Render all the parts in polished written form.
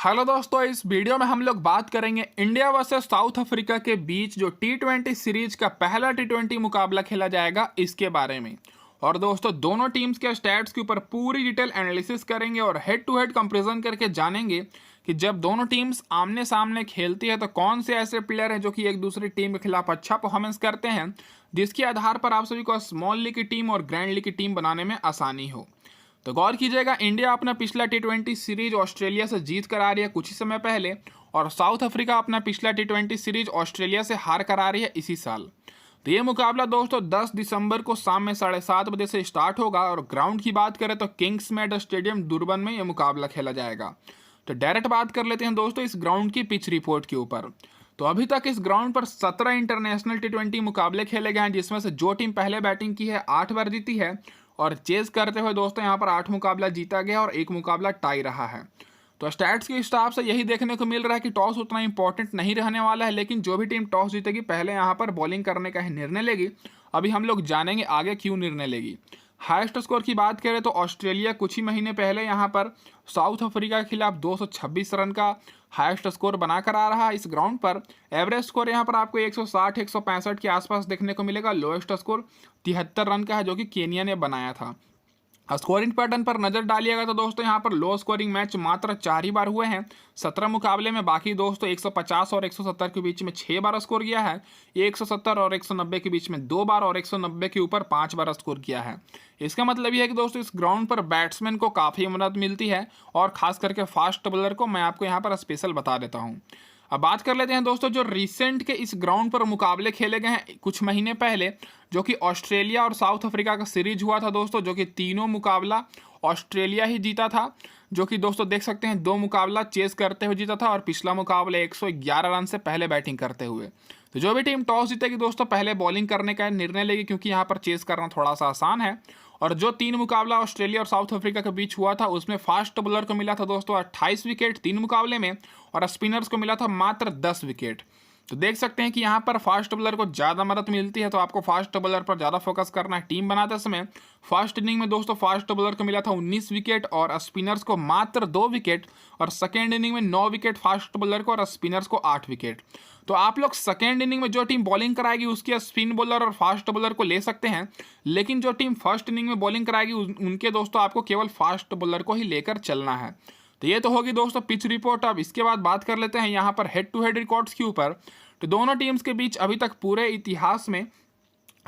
Hello दोस्तों, इस video में हम लोग बात करेंगे इंडिया वर्सेस साउथ अफ्रीका के बीच जो टी20 सीरीज का पहला टी20 मुकाबला खेला जाएगा इसके बारे में। और दोस्तों, दोनों टीम्स के स्टैट्स के ऊपर पूरी डिटेल एनालिसिस करेंगे और हेड टू हेड कंपैरिजन करके जानेंगे कि जब दोनों टीम्स आमने सामने खेलती है तो कौन से ऐसे प्लेयर हैं जो कि एक दूसरी टीम के खिलाफ अच्छा परफॉर्मेंस करते हैं, जिसके आधार पर आप सभी को स्मॉल लीग की टीम और ग्रैंड लीग की टीम बनाने में आसानी हो। तो गौर कीजिएगा, इंडिया अपना पिछला टी20 सीरीज ऑस्ट्रेलिया से जीत कर आ रही है कुछ ही समय पहले, और साउथ अफ्रीका अपना पिछला टी20 सीरीज ऑस्ट्रेलिया से हार कर आ रही है इसी साल। तो ये मुकाबला दोस्तों 10 दिसंबर को शाम में 7:30 बजे से स्टार्ट होगा और ग्राउंड की बात करें तो किंग्स मेड स्टेडियम दुर्बन में यह मुकाबला खेला जाएगा। तो डायरेक्ट बात कर लेते हैं दोस्तों इस ग्राउंड की पिच रिपोर्ट के ऊपर। तो अभी तक इस ग्राउंड पर 17 इंटरनेशनल टी20 मुकाबले खेले गए हैं, जिसमें से जो टीम पहले बैटिंग की है 8 बार जीती है, और चेज करते हुए दोस्तों यहाँ पर 8 मुकाबला जीता गया और 1 मुकाबला टाई रहा है। तो स्टैट्स के हिसाब से यही देखने को मिल रहा है कि टॉस उतना इंपॉर्टेंट नहीं रहने वाला है, लेकिन जो भी टीम टॉस जीतेगी पहले यहाँ पर बॉलिंग करने का ही निर्णय लेगी। अभी हम लोग जानेंगे आगे क्यों निर्णय लेगी। हाईएस्ट स्कोर की बात करें तो ऑस्ट्रेलिया कुछ ही महीने पहले यहाँ पर साउथ अफ्रीका के खिलाफ 226 रन का हाईएस्ट स्कोर बनाकर आ रहा है। इस ग्राउंड पर एवरेज स्कोर यहाँ पर आपको 160-165 के आसपास देखने को मिलेगा। लोएस्ट स्कोर 73 रन का है जो कि केनिया ने बनाया था। स्कोरिंग पैटर्न पर नजर डालिएगा तो दोस्तों यहाँ पर लो स्कोरिंग मैच मात्र 4 ही बार हुए हैं 17 मुकाबले में। बाकी दोस्तों 150 और 170 के बीच में 6 बार स्कोर किया है, 170 और 190 के बीच में 2 बार और 190 के ऊपर 5 बार स्कोर किया है। इसका मतलब यह है कि दोस्तों इस ग्राउंड पर बैट्समैन को काफ़ी मदद मिलती है, और खास करके फास्ट बॉलर को मैं आपको यहाँ पर स्पेशल बता देता हूँ। अब बात कर लेते हैं दोस्तों जो रिसेंट के इस ग्राउंड पर मुकाबले खेले गए हैं कुछ महीने पहले, जो कि ऑस्ट्रेलिया और साउथ अफ्रीका का सीरीज हुआ था दोस्तों, जो कि तीनों मुकाबला ऑस्ट्रेलिया ही जीता था, जो कि दोस्तों देख सकते हैं 2 मुकाबला चेस करते हुए जीता था और पिछला मुकाबला 111 रन से पहले बैटिंग करते हुए। तो जो भी टीम टॉस जीतेगी दोस्तों पहले बॉलिंग करने का निर्णय लेगी, क्योंकि यहाँ पर चेस करना थोड़ा सा आसान है। और जो 3 मुकाबला ऑस्ट्रेलिया और साउथ अफ्रीका के बीच हुआ था उसमें फास्ट बॉलर को मिला था दोस्तों 28 विकेट 3 मुकाबले में, और स्पिनर्स को मिला था मात्र 10 विकेट। तो देख सकते हैं कि यहाँ पर फास्ट बॉलर को ज़्यादा मदद मिलती है, तो आपको फास्ट बॉलर पर ज़्यादा फोकस करना है टीम बनाते समय। फर्स्ट इनिंग में दोस्तों फास्ट बॉलर को मिला था 19 विकेट और स्पिनर्स को मात्र 2 विकेट, और सेकेंड इनिंग में 9 विकेट फास्ट बॉलर को और स्पिनर्स को 8 विकेट। तो आप लोग सेकेंड इनिंग में जो टीम बॉलिंग कराएगी उसके स्पिन बॉलर और फास्ट बॉलर को ले सकते हैं, लेकिन जो टीम फर्स्ट इनिंग में बॉलिंग कराएगी उनके दोस्तों आपको केवल फास्ट बॉलर को ही लेकर चलना है। तो ये तो होगी दोस्तों पिच रिपोर्ट। अब इसके बाद बात कर लेते हैं यहाँ पर हेड टू हेड रिकॉर्ड्स के ऊपर। तो दोनों टीम्स के बीच अभी तक पूरे इतिहास में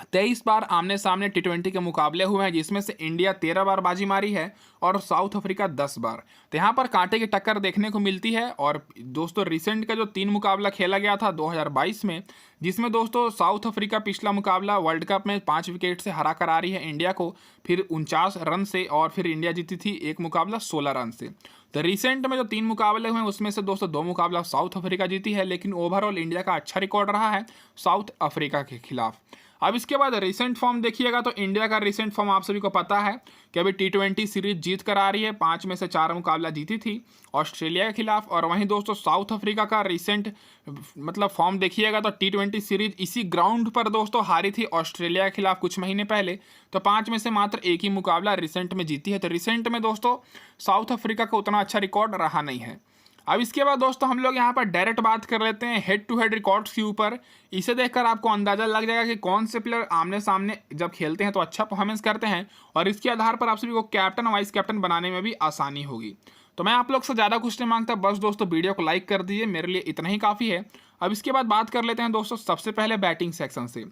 23 बार आमने सामने टी20 के मुकाबले हुए हैं, जिसमें से इंडिया 13 बार बाजी मारी है और साउथ अफ्रीका 10 बार। तो यहाँ पर कांटे की टक्कर देखने को मिलती है। और दोस्तों रिसेंट का जो 3 मुकाबला खेला गया था 2022 में, जिसमें दोस्तों साउथ अफ्रीका पिछला मुकाबला वर्ल्ड कप में 5 विकेट से हरा कर आ रही है इंडिया को, फिर 49 रन से, और फिर इंडिया जीती थी एक मुकाबला 16 रन से। तो रिसेंट में जो 3 मुकाबले हुए उसमें से दोस्तों 2 मुकाबला साउथ अफ्रीका जीती है, लेकिन ओवरऑल इंडिया का अच्छा रिकॉर्ड रहा है साउथ अफ्रीका के खिलाफ। अब इसके बाद रिसेंट फॉर्म देखिएगा तो इंडिया का रिसेंट फॉर्म आप सभी को पता है कि अभी टी20 सीरीज जीत कर आ रही है। 5 में से 4 मुकाबला जीती थी ऑस्ट्रेलिया के खिलाफ। और वहीं दोस्तों साउथ अफ्रीका का रिसेंट मतलब फॉर्म देखिएगा तो टी20 सीरीज इसी ग्राउंड पर दोस्तों हारी थी ऑस्ट्रेलिया के खिलाफ कुछ महीने पहले। तो 5 में से मात्र 1 ही मुकाबला रिसेंट में जीती है। तो रिसेंट में दोस्तों साउथ अफ्रीका का उतना अच्छा रिकॉर्ड रहा नहीं है। अब इसके बाद दोस्तों हम लोग यहाँ पर डायरेक्ट बात कर लेते हैं हेड टू हेड रिकॉर्ड्स के ऊपर। इसे देखकर आपको अंदाजा लग जाएगा कि कौन से प्लेयर आमने सामने जब खेलते हैं तो अच्छा परफॉर्मेंस करते हैं, और इसके आधार पर आप सभी को कैप्टन और वाइस कैप्टन बनाने में भी आसानी होगी। तो मैं आप लोग से ज़्यादा कुछ नहीं मांगता, बस दोस्तों वीडियो को लाइक कर दीजिए, मेरे लिए इतना ही काफ़ी है। अब इसके बाद बात कर लेते हैं दोस्तों सबसे पहले बैटिंग सेक्शन से।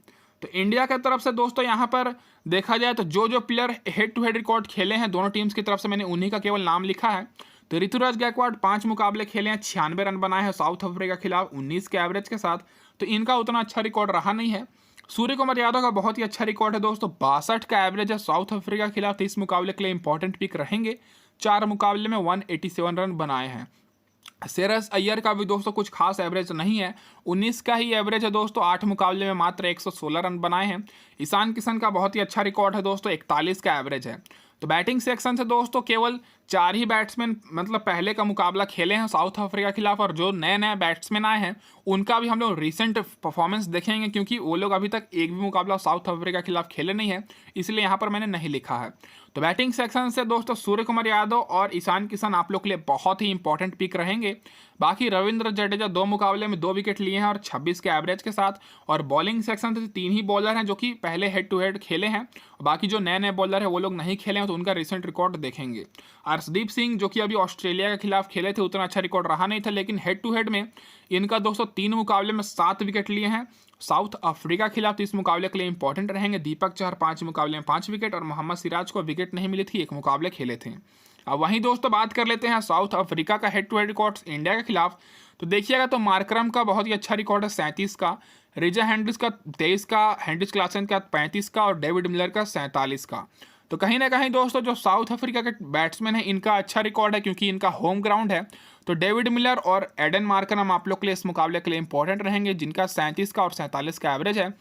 तो इंडिया की तरफ से दोस्तों यहाँ पर देखा जाए तो जो player head to head record खेले हैं दोनों टीम्स की तरफ से, मैंने उन्हीं का केवल नाम लिखा है। तो ऋतुराज गायकवाड़ 5 मुकाबले खेले हैं, 96 रन बनाए हैं साउथ अफ्रीका के खिलाफ 19 के एवरेज के साथ, तो इनका उतना अच्छा रिकॉर्ड रहा नहीं है। सूर्य कुमार यादव का बहुत ही अच्छा रिकॉर्ड है दोस्तों, 62 का एवरेज है साउथ अफ्रीका के खिलाफ, तो इस मुकाबले के लिए इंपॉर्टेंट पिक रहेंगे। 4 मुकाबले में 187 रन बनाए हैं। श्रेयस अय्यर का भी दोस्तों कुछ खास एवरेज नहीं है, 19 का ही एवरेज है दोस्तों, 8 मुकाबले में मात्र 116 रन बनाए हैं। ईशान किशन का बहुत ही अच्छा रिकॉर्ड है दोस्तों, 41 का एवरेज है। तो बैटिंग सेक्शन से दोस्तों केवल 4 ही बैट्समैन मतलब पहले का मुकाबला खेले हैं साउथ अफ्रीका के खिलाफ, और जो नए नए बैट्समैन आए हैं उनका भी हम लोग रिसेंट परफॉर्मेंस देखेंगे, क्योंकि वो लोग अभी तक एक भी मुकाबला साउथ अफ्रीका के खिलाफ खेले नहीं है, इसलिए यहाँ पर मैंने नहीं लिखा है। तो बैटिंग सेक्शन से दोस्तों सूर्य कुमार यादव और ईशान किशन आप लोग के लिए बहुत ही इंपॉर्टेंट पिक रहेंगे। बाकी रविंद्र जडेजा 2 मुकाबले में 2 विकेट लिए हैं और 26 के एवरेज के साथ। और बॉलिंग सेक्शन से 3 ही बॉलर हैं जो कि पहले हेड टू हेड खेले हैं, बाकी जो नए नए बॉलर हैं वो लोग नहीं खेले हैं, तो उनका रिसेंट रिकॉर्ड देखेंगे। अर्शदीप सिंह जो कि अभी ऑस्ट्रेलिया के खिलाफ खेले थे, उतना अच्छा रिकॉर्ड रहा नहीं था, लेकिन हेड टू हेड में इनका दोस्तों 3 मुकाबले में 7 विकेट लिए हैं साउथ अफ्रीका के खिलाफ, तो इस मुकाबले के लिए इंपॉर्टेंट रहेंगे। दीपक चहर 5 मुकाबले में 5 विकेट और मोहम्मद सिराज को विकेट नहीं मिली थी, 1 मुकाबले खेले थे। अब वहीं दोस्तों बात कर लेते हैं साउथ अफ्रीका का head to head records India के खिलाफ। तो देखिएगा तो मार्करम का बहुत ही अच्छा रिकॉर्ड है 37 का, रिजा हैंड्रिक्स का 23 का, हेंड्रिक्स क्लासन का 35 का और डेविड मिलर का 47 का। तो कहीं ना कहीं दोस्तों जो साउथ अफ्रीका के बैट्समैन है इनका अच्छा रिकॉर्ड है, क्योंकि इनका होम ग्राउंड है। तो डेविड मिलर और एडन मार्करम आप लोग के लिए इस मुकाबले के लिए इंपॉर्टेंट रहेंगे, जिनका 37 का और 47 का एवरेज है।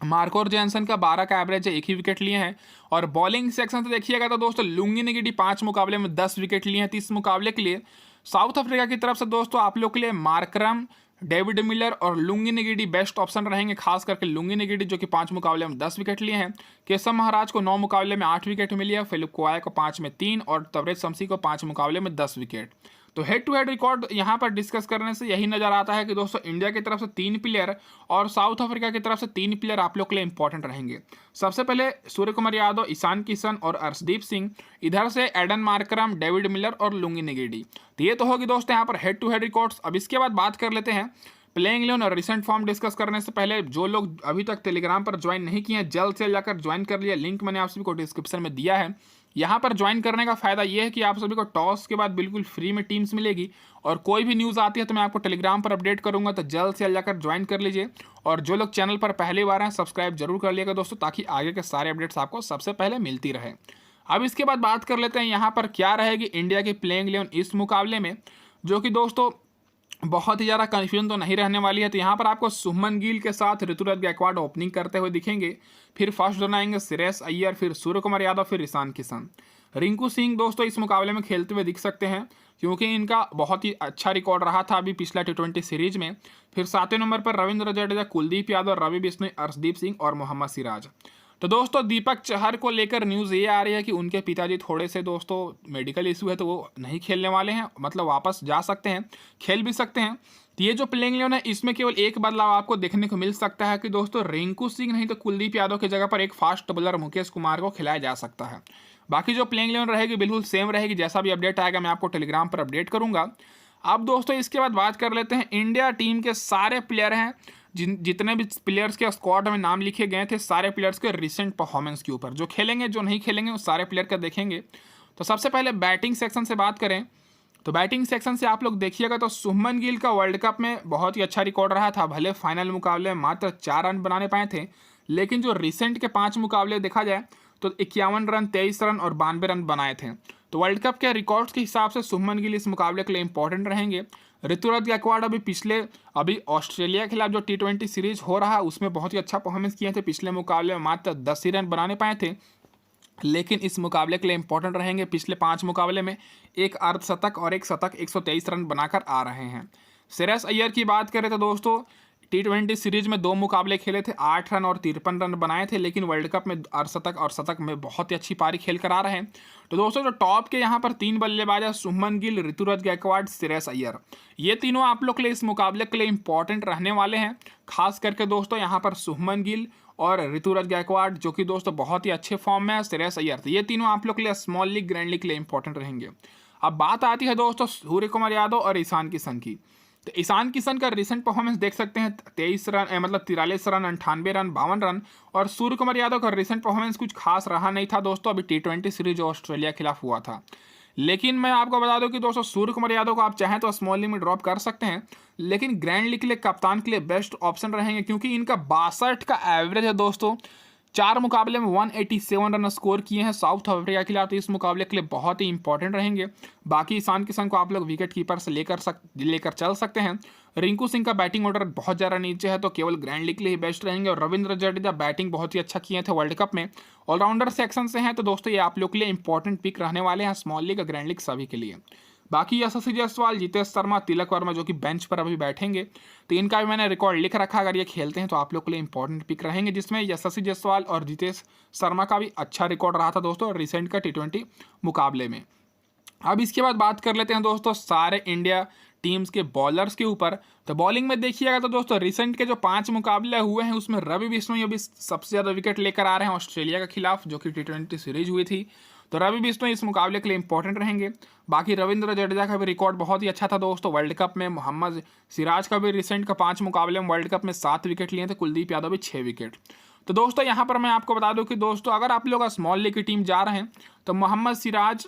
मार्को जैनसन का 12 का एवरेज है, 1 ही विकेट लिए हैं। और बॉलिंग सेक्शन से देखिएगा तो दोस्तों लुंगी निगिडी 5 मुकाबले में 10 विकेट लिए हैं। 30 मुकाबले के लिए साउथ अफ्रीका की तरफ से दोस्तों आप लोग के लिए मार्करम, डेविड मिलर और लुंगी निगिडी बेस्ट ऑप्शन रहेंगे, खास करके लुंगी निगिडी जो कि 5 मुकाबले में 10 विकेट लिए हैं। केशव महाराज को 9 मुकाबले में 8 विकेट मिली है, फिलिप कुआया को 5 में 3 और तबरेज शमसी को 5 मुकाबले में 10 विकेट। तो हेड टू हेड रिकॉर्ड यहाँ पर डिस्कस करने से यही नजर आता है कि दोस्तों इंडिया की तरफ से 3 प्लेयर और साउथ अफ्रीका की तरफ से 3 प्लेयर आप लोग के लिए इंपॉर्टेंट रहेंगे। सबसे पहले सूर्य कुमार यादव, ईशान किशन और अर्शदीप सिंह, इधर से एडन मार्करम, डेविड मिलर और लुंगी निगिडी। तो ये तो होगी दोस्तों यहाँ पर हेड टू हेड रिकॉर्ड्स। अब इसके बाद बात कर लेते हैं प्लेइंग 11 और रिसेंट फॉर्म डिस्कस करने से पहले जो लोग अभी तक टेलीग्राम पर ज्वाइन नहीं किए हैं जल्द से जाकर ज्वाइन कर लिया, लिंक मैंने आप सभी को डिस्क्रिप्शन में दिया है। यहाँ पर ज्वाइन करने का फायदा ये है कि आप सभी को टॉस के बाद बिल्कुल फ्री में टीम्स मिलेगी, और कोई भी न्यूज़ आती है तो मैं आपको टेलीग्राम पर अपडेट करूंगा, तो जल्द से जल्द जाकर ज्वाइन कर लीजिए। और जो लोग चैनल पर पहली बार हैं सब्सक्राइब जरूर कर लिएगा दोस्तों, ताकि आगे के सारे अपडेट्स आपको सबसे पहले मिलती रहे। अब इसके बाद बात कर लेते हैं यहाँ पर क्या रहेगी इंडिया की प्लेइंग 11 इस मुकाबले में, जो कि दोस्तों बहुत ही ज़्यादा कन्फ्यूजन तो नहीं रहने वाली है। तो यहाँ पर आपको शुभमन गिल के साथ ऋतुराज गायकवाड ओपनिंग करते हुए दिखेंगे, फिर फर्स्ट जोन आएंगे श्रेयस अय्यर, फिर सूर्य कुमार यादव, फिर ईशान किशन। रिंकू सिंह दोस्तों इस मुकाबले में खेलते हुए दिख सकते हैं, क्योंकि इनका बहुत ही अच्छा रिकॉर्ड रहा था अभी पिछला T20 सीरीज में। फिर 7वें नंबर पर रविंद्र जडेजा, कुलदीप यादव, रवि बिश्नोई, अर्शदीप सिंह और मोहम्मद सिराज। तो दोस्तों दीपक चहर को लेकर न्यूज़ ये आ रही है कि उनके पिताजी थोड़े से दोस्तों मेडिकल इशू है, तो वो नहीं खेलने वाले हैं, मतलब वापस जा सकते हैं, खेल भी सकते हैं। तो ये जो प्लेइंग 11 है इसमें केवल एक बदलाव आपको देखने को मिल सकता है कि दोस्तों रिंकू सिंह नहीं तो कुलदीप यादव की जगह पर एक फास्ट बॉलर मुकेश कुमार को खिलाया जा सकता है। बाकी जो प्लेइंग 11 रहेगी बिल्कुल सेम रहेगी, जैसा भी अपडेट आएगा मैं आपको टेलीग्राम पर अपडेट करूंगा। अब दोस्तों इसके बाद बात कर लेते हैं इंडिया टीम के सारे प्लेयर हैं, जितने भी प्लेयर्स के स्क्वाड में नाम लिखे गए थे, सारे प्लेयर्स के रिसेंट परफॉर्मेंस के ऊपर, जो खेलेंगे जो नहीं खेलेंगे उस सारे प्लेयर का देखेंगे। तो सबसे पहले बैटिंग सेक्शन से बात करें तो बैटिंग सेक्शन से आप लोग देखिएगा तो शुभमन गिल का वर्ल्ड कप में बहुत ही अच्छा रिकॉर्ड रहा था, भले फाइनल मुकाबले में मात्र 4 रन बनाने पाए थे, लेकिन जो रिसेंट के 5 मुकाबले देखा जाए तो 51 रन, 23 रन और 92 रन बनाए थे। तो वर्ल्ड कप के रिकॉर्ड्स के हिसाब से शुभमन गिल इस मुकाबले के लिए इंपॉर्टेंट रहेंगे। ऋतुराज गायकवाड अभी ऑस्ट्रेलिया के खिलाफ जो T20 सीरीज हो रहा है उसमें बहुत ही अच्छा परफॉर्मेंस किए थे, पिछले मुकाबले में मात्र 10 ही रन बनाने पाए थे, लेकिन इस मुकाबले के लिए इंपॉर्टेंट रहेंगे। पिछले 5 मुकाबले में एक अर्धशतक और एक शतक 123 रन बनाकर आ रहे हैं। श्रेयस अय्यर की बात करें तो दोस्तों T20 सीरीज में 2 मुकाबले खेले थे, 8 रन और 53 रन बनाए थे, लेकिन वर्ल्ड कप में अर्धशतक और शतक में बहुत ही अच्छी पारी खेल कर आ रहे हैं। तो दोस्तों जो टॉप के यहाँ पर 3 बल्लेबाज हैं, शुभमन गिल, ऋतुराज गायकवाड, श्रेयस अय्यर, ये तीनों आप लोग के लिए इस मुकाबले के लिए इंपॉर्टेंट रहने वाले हैं। खास करके दोस्तों यहाँ पर शुभमन गिल और ऋतुराज गायकवाड जो कि दोस्तों बहुत ही अच्छे फॉर्म में है, श्रेयस अय्यर, तो ये तीनों आप लोग के लिए स्मॉल लीग, ग्रैंड लीग के लिए इंपॉर्टेंट रहेंगे। अब बात आती है दोस्तों सूर्य कुमार यादव और ईशान किशन की। तो ईशान किशन का रिसेंट परफॉर्मेंस देख सकते हैं, 23 रन मतलब 43 रन, 98 रन, 52 रन। और सूर्य कुमार यादव का रिसेंट परफॉर्मेंस कुछ खास रहा नहीं था दोस्तों, अभी T20 सीरीज ऑस्ट्रेलिया के खिलाफ हुआ था। लेकिन मैं आपको बता दूं कि दोस्तों सूर्य कुमार यादव को आप चाहें तो स्मॉल लीग में ड्रॉप कर सकते हैं, लेकिन ग्रैंड लीग के लिए कप्तान के लिए बेस्ट ऑप्शन रहेंगे, क्योंकि इनका 62 का एवरेज है दोस्तों, 4 मुकाबले में 187 रन स्कोर किए हैं साउथ अफ्रीका के खिलाफ, तो इस मुकाबले के लिए बहुत ही इंपॉर्टेंट रहेंगे। बाकी ईशान किशन को आप लोग विकेट कीपर से लेकर चल सकते हैं। रिंकू सिंह का बैटिंग ऑर्डर बहुत ज़्यादा नीचे है, तो केवल ग्रैंड लीग के लिए ही बेस्ट रहेंगे। और रविंद्र जडेजा बैटिंग बहुत ही अच्छा किए थे वर्ल्ड कप में, ऑलराउंडर सेक्शन से हैं, तो दोस्तों ये आप लोग के लिए इंपॉर्टेंट पिक रहने वाले हैं, स्मॉल लीग और ग्रैंड लीग सभी के लिए। बाकी यशस्वी जायसवाल, जितेश शर्मा, तिलक वर्मा जो कि बेंच पर अभी बैठेंगे, तो इनका भी मैंने रिकॉर्ड लिख रखा। अगर ये खेलते हैं तो आप लोग के लिए इंपॉर्टेंट पिक रहेंगे, जिसमें यशस्वी जायसवाल और जितेश शर्मा का भी अच्छा रिकॉर्ड रहा था दोस्तों रिसेंट का T20 मुकाबले में। अब इसके बाद बात कर लेते हैं दोस्तों सारे इंडिया टीम्स के बॉलर्स के ऊपर। तो बॉलिंग में देखिएगा तो दोस्तों रिसेंट के जो 5 मुकाबले हुए हैं उसमें रवि बिश्नोई अभी सबसे ज़्यादा विकेट लेकर आ रहे हैं ऑस्ट्रेलिया के खिलाफ, जो कि T20 सीरीज हुई थी। तो रवि बिश्नोई इस मुकाबले के लिए इंपॉर्टेंट रहेंगे। बाकी रविंद्र जडेजा का भी रिकॉर्ड बहुत ही अच्छा था दोस्तों वर्ल्ड कप में। मोहम्मद सिराज का भी रिसेंट का 5 मुकाबले में वर्ल्ड कप में 7 विकेट लिए थे, कुलदीप यादव भी 6 विकेट। तो दोस्तों यहाँ पर मैं आपको बता दूं कि दोस्तों अगर आप लोग स्मॉल लीग की टीम जा रहे हैं तो मोहम्मद सिराज,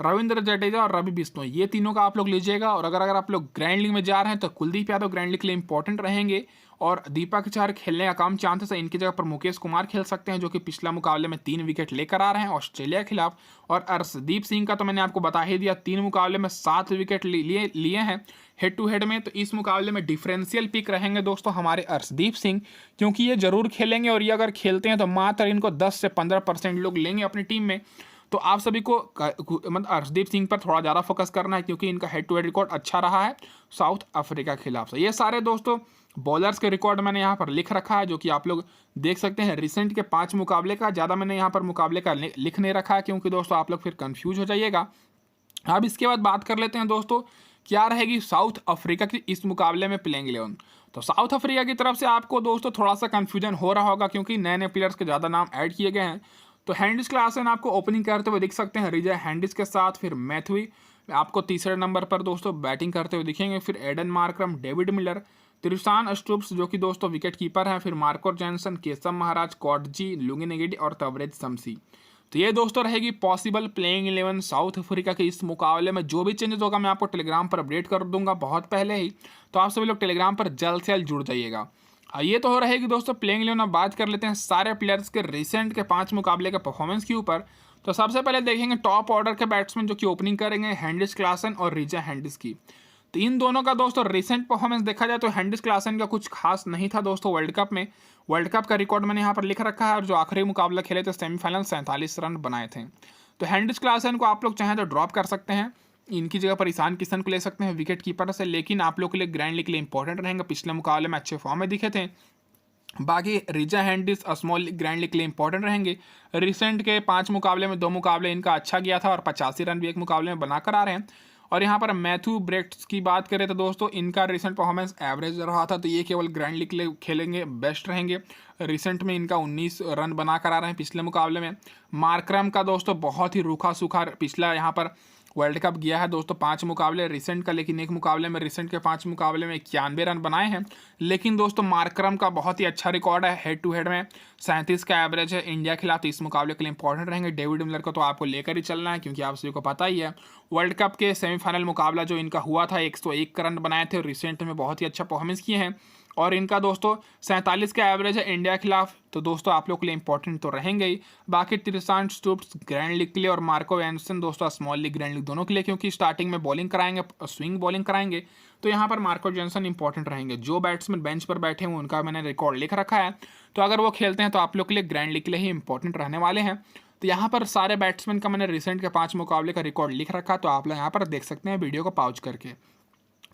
रविंद्र जडेजा और रवि बिश्नोई, ये तीनों का आप लोग लीजिएगा। और अगर आप लोग ग्रैंड लीग में जा रहे हैं तो कुलदीप यादव ग्रैंड लीग के लिए इंपॉर्टेंट रहेंगे, और दीपक चाहर खेलने का कम चांसेस है। इनकी जगह पर मुकेश कुमार खेल सकते हैं, जो कि पिछला मुकाबले में 3 विकेट लेकर आ रहे हैं ऑस्ट्रेलिया के खिलाफ। और अर्शदीप सिंह का तो मैंने आपको बता ही दिया, 3 मुकाबले में 7 विकेट लिए हैं हेड टू हेड में। तो इस मुकाबले में डिफरेंशियल पिक रहेंगे दोस्तों हमारे अर्शदीप सिंह, क्योंकि ये जरूर खेलेंगे, और ये अगर खेलते हैं तो मात्र इनको 10 से 15% लोग लेंगे अपनी टीम में। तो आप सभी को मतलब अर्शदीप सिंह पर थोड़ा ज़्यादा फोकस करना है, क्योंकि इनका हेड टू हेड रिकॉर्ड अच्छा रहा है साउथ अफ्रीका के खिलाफ। ये सारे दोस्तों बॉलर्स के रिकॉर्ड मैंने यहाँ पर लिख रखा है, जो कि आप लोग देख सकते हैं रिसेंट के 5 मुकाबले का। ज़्यादा मैंने यहाँ पर मुकाबले का लिख नहीं रखा है, क्योंकि दोस्तों आप लोग फिर कंफ्यूज हो जाइएगा। अब इसके बाद बात कर लेते हैं दोस्तों क्या रहेगी साउथ अफ्रीका की इस मुकाबले में प्लेइंग 11। तो साउथ अफ्रीका की तरफ से आपको दोस्तों थोड़ा सा कन्फ्यूजन हो रहा होगा, क्योंकि नए नए प्लेयर्स के ज़्यादा नाम ऐड किए गए हैं। तो हैंडिस क्लासन आपको ओपनिंग करते हुए दिख सकते हैं रिजय हैंडिस के साथ, फिर मैथ्यू आपको तीसरे नंबर पर दोस्तों बैटिंग करते हुए दिखेंगे, फिर Aiden Markram, David Miller, Trishan स्टुप्स जो कि दोस्तों विकेट कीपर हैं, फिर मार्को जैनसन, केशव महाराज, कॉटजी, लुंगी निगेडी और तबरेज शम्सी। तो ये दोस्तों रहेगी पॉसिबल प्लेइंग 11 साउथ अफ्रीका के इस मुकाबले में। जो भी चेंजेस होगा मैं आपको टेलीग्राम पर अपडेट कर दूंगा बहुत पहले ही, तो आप सभी लोग टेलीग्राम पर जल्द से जल्द जुड़ जाइएगा। ये तो हो रहेगी दोस्तों प्लेइंग 11। अब बात कर लेते हैं सारे प्लेयर्स के रिसेंट के 5 मुकाबले के परफॉर्मेंस के ऊपर। तो सबसे पहले देखेंगे टॉप ऑर्डर के बैट्समैन जो कि ओपनिंग करेंगे हैंडिस क्लासन और रिजय हैंडिस की। तो इन दोनों का दोस्तों रिसेंट परफॉर्मेंस देखा जाए तो हैंडिस क्लासन का कुछ खास नहीं था दोस्तों वर्ल्ड कप में। वर्ल्ड कप का रिकॉर्ड मैंने यहाँ पर लिख रखा है, और जो आखिरी मुकाबला खेले थे सेमीफाइनल 47 रन बनाए थे। तो हैंडिस क्लासन को आप लोग चाहें तो ड्रॉप कर सकते हैं, इनकी जगह पर ईशान किशन को ले सकते हैं विकेट कीपर से, लेकिन आप लोग के लिए ग्रैंड लीग के लिए इंपॉर्टेंट रहेंगे। पिछले मुकाबले में अच्छे फॉर्म में दिखे थे। बाकी रिजय हैंडिस स्मॉल ग्रैंड लीग के लिए इंपॉर्टेंट रहेंगे। रिसेंट के 5 मुकाबले में 2 मुकाबले इनका अच्छा गया था, और 85 रन भी एक मुकाबले में बनाकर आ रहे हैं। और यहाँ पर मैथ्यू ब्रेट्स की बात करें तो दोस्तों इनका रिसेंट परफॉर्मेंस एवरेज रहा था, तो ये केवल ग्रैंड लीग के लिए खेलेंगे, बेस्ट रहेंगे। रिसेंट में इनका 19 रन बना कर आ रहे हैं पिछले मुकाबले में। मार्करम का दोस्तों बहुत ही रूखा सूखा पिछला यहाँ पर वर्ल्ड कप गया है दोस्तों 5 मुकाबले रिसेंट का, लेकिन एक मुकाबले में रिसेंट के 5 मुकाबले में 91 रन बनाए हैं। लेकिन दोस्तों मार्करम का बहुत ही अच्छा रिकॉर्ड है, हेड टू हेड में 37 का एवरेज है इंडिया के खिलाफ, तो इस मुकाबले के लिए इंपॉर्टेंट रहेंगे। डेविड मिलर को तो आपको लेकर ही चलना है, क्योंकि आप सभी को पता ही है वर्ल्ड कप के सेमीफाइनल मुकाबला जो इनका हुआ था 101 रन बनाए थे, और रिसेंट में बहुत ही अच्छा परफॉर्मेंस किए हैं। और इनका दोस्तों 47 का एवरेज है इंडिया के खिलाफ, तो दोस्तों आप लोग के लिए इंपॉर्टेंट तो रहेंगे ही। बाकी त्रिशान स्टुप्स ग्रैंड लीग के लिए और मार्को एंडरसन दोस्तों स्मॉल लीग ग्रैंड लीग दोनों के लिए, क्योंकि स्टार्टिंग में बॉलिंग कराएंगे, स्विंग बॉलिंग कराएंगे, तो यहाँ पर मार्को जॉनसन इंपॉर्टेंट रहेंगे। जो बैट्समैन बेंच पर बैठे हुए उनका मैंने रिकॉर्ड लिख रखा है, तो अगर वो खेलते हैं तो आप लोग के लिए ग्रैंड लीग के लिए ही इंपॉर्टेंट रहने वाले हैं। तो यहाँ पर सारे बैट्समैन का मैंने रिसेंट के 5 मुकाबले का रिकॉर्ड लिख रखा है, तो आप लोग यहाँ पर देख सकते हैं वीडियो को पॉज करके।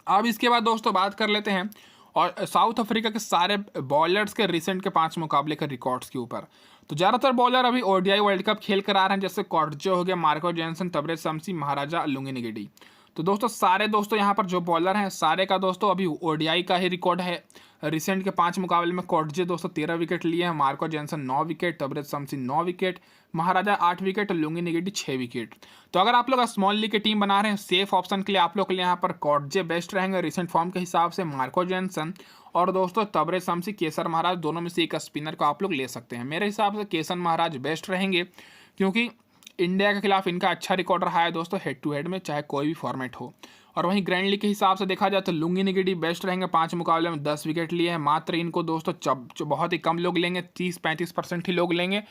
अब इसके बाद दोस्तों बात कर लेते हैं और साउथ अफ्रीका के सारे बॉलर्स के रिसेंट के 5 मुकाबले के रिकॉर्ड्स के ऊपर। तो ज़्यादातर बॉलर अभी ओडीआई वर्ल्ड कप खेल कर आ रहे हैं, जैसे कॉटजो हो गया, मार्को जैनसन, तबरेज शम्सी, महाराजा, लुंगी निगेडी। तो दोस्तों सारे दोस्तों यहाँ पर जो बॉलर हैं सारे का दोस्तों अभी ओडीआई का ही रिकॉर्ड है। रिसेंट के 5 मुकाबले में कॉटजे दोस्तों 13 विकेट लिए हैं, Marco Jansen 9 wicket, Tabraiz Shamsi 9 wicket, Maharaja 8 wicket, Lungi Ngidi 6 wicket. तो अगर आप लोग स्मॉल लीग की टीम बना रहे हैं सेफ ऑप्शन के लिए आप लोग के लिए यहाँ पर कॉटजे बेस्ट रहेंगे रिसेंट फॉर्म के हिसाब से, मार्को जैनसन और दोस्तों तबरेज शम्सी, केसर महाराज, दोनों में से एक स्पिनर को आप लोग ले सकते हैं। मेरे हिसाब से केसर महाराज बेस्ट रहेंगे, क्योंकि इंडिया के खिलाफ इनका अच्छा रिकॉर्ड रहा है दोस्तों हेड टू हेड में, चाहे कोई भी फॉर्मेट हो। और वहीं ग्रैंड लीग के हिसाब से देखा जाए तो लुंगी निगिडी बेस्ट रहेंगे, 5 मुकाबले में 10 विकेट लिए हैं। मात्र इनको दोस्तों बहुत ही कम लोग लेंगे, 30-35% ही लोग लेंगे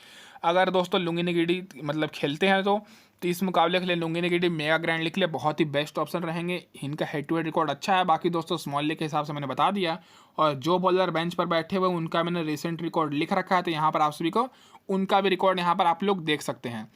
अगर दोस्तों लुंगी निगिडी मतलब खेलते हैं तो। इस मुकाबले के लिए लुंगी निगिडी मेगा ग्रैंड लीग के लिए बहुत ही बेस्ट ऑप्शन रहेंगे। इनका हेड टू हेड रिकॉर्ड अच्छा है। बाकी दोस्तों स्मॉल लीग के हिसाब से मैंने बता दिया, और जो बॉलर बेंच पर बैठे हुए उनका मैंने रिसेंट रिकॉर्ड लिख रखा है, तो यहाँ पर आप सभी को उनका भी रिकॉर्ड यहाँ पर आप लोग देख सकते हैं,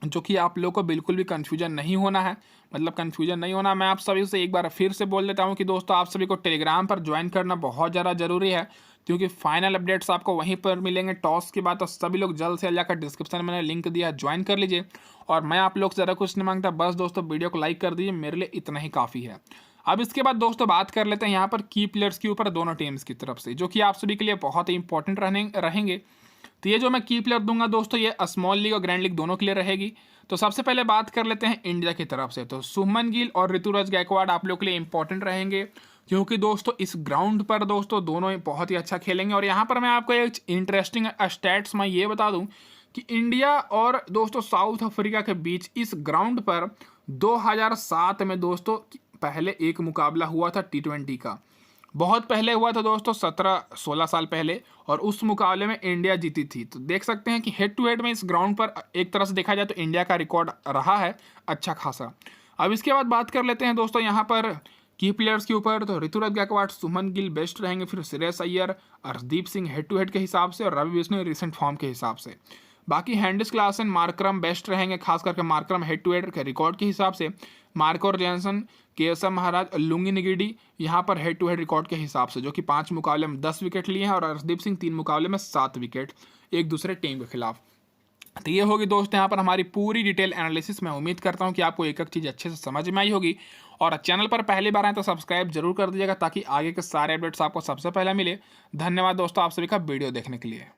जो कि आप लोग को बिल्कुल भी कन्फ्यूजन नहीं होना है। मतलब कन्फ्यूजन नहीं होना। मैं आप सभी से एक बार फिर से बोल देता हूँ कि दोस्तों आप सभी को टेलीग्राम पर ज्वाइन करना बहुत ज़्यादा ज़रूरी है, क्योंकि फाइनल अपडेट्स आपको वहीं पर मिलेंगे टॉस के बाद। तो सभी लोग जल्द से जल्द जाकर डिस्क्रिप्शन में मैंने लिंक दिया, ज्वाइन कर लीजिए। और मैं आप लोग से ज़रा कुछ नहीं मांगता, बस दोस्तों वीडियो को लाइक कर दीजिए, मेरे लिए इतना ही काफ़ी है। अब इसके बाद दोस्तों बात कर लेते हैं यहाँ पर की प्लेयर्स के ऊपर दोनों टीम्स की तरफ से, जो कि आप सभी के लिए बहुत ही इंपॉर्टेंट रहेंगे। तो ये जो मैं की प्लेयर दूंगा दोस्तों, ये स्मॉल लीग और ग्रैंड लीग दोनों के लिए रहेगी। तो सबसे पहले बात कर लेते हैं इंडिया की तरफ से। तो शुभमन गिल और ऋतुराज गायकवाड़ आप लोग के लिए इंपॉर्टेंट रहेंगे, क्योंकि दोस्तों इस ग्राउंड पर दोस्तों दोनों बहुत ही अच्छा खेलेंगे। और यहाँ पर मैं आपको एक इंटरेस्टिंग स्टैट्स मैं ये बता दूं कि इंडिया और दोस्तों साउथ अफ्रीका के बीच इस ग्राउंड पर 2007 में दोस्तों पहले एक मुकाबला हुआ था T20 का। बहुत पहले हुआ था दोस्तों, 17-16 साल पहले, और उस मुकाबले में इंडिया जीती थी। तो देख सकते हैं कि हेड टू हेड में इस ग्राउंड पर एक तरह से देखा जाए तो इंडिया का रिकॉर्ड रहा है अच्छा खासा। अब इसके बाद बात कर लेते हैं दोस्तों यहाँ पर की प्लेयर्स के ऊपर। तो ऋतुराज गायकवाड़, शुभमन गिल बेस्ट रहेंगे, फिर Shreyas Iyer, Arshdeep Singh head to head के हिसाब से, और रवि बिश्नोई रिसेंट फॉर्म के हिसाब से। बाकी हैंडिस क्लासन, मार्करम बेस्ट रहेंगे, खास करके मार्करम हेड टू हेड के रिकॉर्ड के हिसाब से। मार्को जैनसन, KSM महाराज, लुंगी निगिडी यहाँ पर हेड टू हेड रिकॉर्ड के हिसाब से, जो कि 5 मुकाबले में 10 विकेट लिए हैं, और अर्शदीप सिंह 3 मुकाबले में 7 विकेट एक दूसरे टीम के खिलाफ। तो ये होगी दोस्तों यहाँ पर हमारी पूरी डिटेल एनालिसिस। मैं उम्मीद करता हूँ कि आपको एक एक चीज़ अच्छे से समझ में आई होगी। और चैनल पर पहली बार आए तो सब्सक्राइब जरूर कर दीजिएगा, ताकि आगे के सारे अपडेट्स आपको सबसे पहले मिले। धन्यवाद दोस्तों आप सभी का वीडियो देखने के लिए।